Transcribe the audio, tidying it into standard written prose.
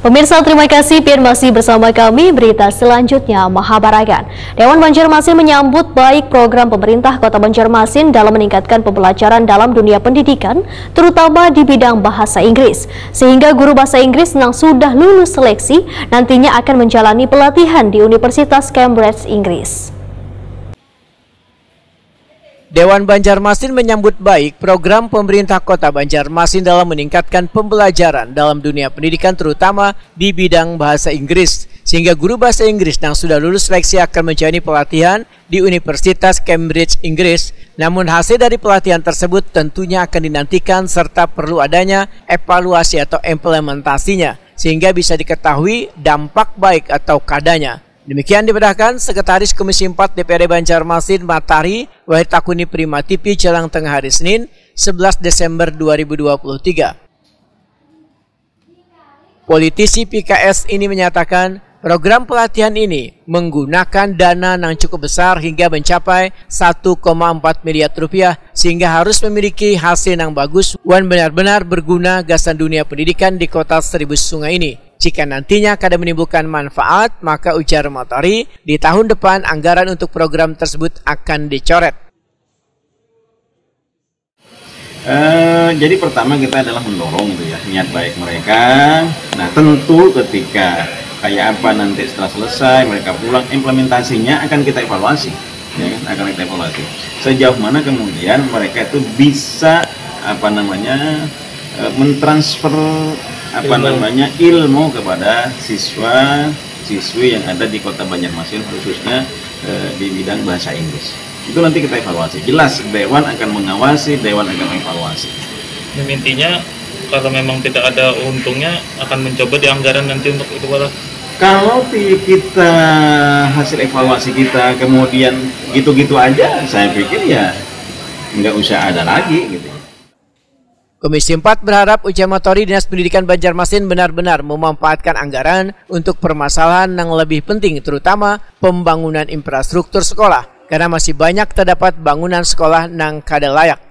Pemirsa, terima kasih pian masih bersama kami. Berita selanjutnya, Mahabaragan. Dewan Banjarmasin menyambut baik program pemerintah Kota Banjarmasin dalam meningkatkan pembelajaran dalam dunia pendidikan, terutama di bidang bahasa Inggris. Sehingga guru bahasa Inggris yang sudah lulus seleksi nantinya akan menjalani pelatihan di Universitas Cambridge, Inggris. Dewan Banjarmasin menyambut baik program pemerintah Kota Banjarmasin dalam meningkatkan pembelajaran dalam dunia pendidikan terutama di bidang bahasa Inggris. Sehingga guru bahasa Inggris yang sudah lulus seleksi akan menjalani pelatihan di Universitas Cambridge, Inggris. Namun hasil dari pelatihan tersebut tentunya akan dinantikan serta perlu adanya evaluasi atau implementasinya. Sehingga bisa diketahui dampak baik atau kadanya. Demikian dibedakan Sekretaris Komisi 4 DPRD Banjarmasin Matahari Wahid Takuni Prima TV jelang tengah hari Senin 11 Desember 2023. Politisi PKS ini menyatakan program pelatihan ini menggunakan dana yang cukup besar hingga mencapai 1,4 miliar rupiah sehingga harus memiliki hasil yang bagus dan benar-benar berguna gasan dunia pendidikan di kota Seribu Sungai ini. Jika nantinya kada menimbulkan manfaat, maka ujar Matahari, di tahun depan anggaran untuk program tersebut akan dicoret. Jadi pertama kita adalah mendorong gitu ya, niat baik mereka. Nah tentu ketika kayak apa nanti setelah selesai mereka pulang, implementasinya akan kita evaluasi, ya kan? Akan kita evaluasi. Sejauh mana kemudian mereka itu bisa mentransfer ilmu kepada siswa-siswi yang ada di Kota Banjarmasin khususnya di bidang bahasa Inggris. Itu nanti kita evaluasi. Jelas Dewan akan mengawasi, Dewan akan evaluasi. Intinya kalau memang tidak ada untungnya akan mencoba di anggaran nanti untuk itu Pak. Kalau kita hasil evaluasi kita kemudian gitu-gitu aja, saya pikir ya nggak usah ada lagi gitu. Komisi 4 berharap ujar Matahari Dinas Pendidikan Banjarmasin benar-benar memanfaatkan anggaran untuk permasalahan yang lebih penting terutama pembangunan infrastruktur sekolah karena masih banyak terdapat bangunan sekolah yang kada layak.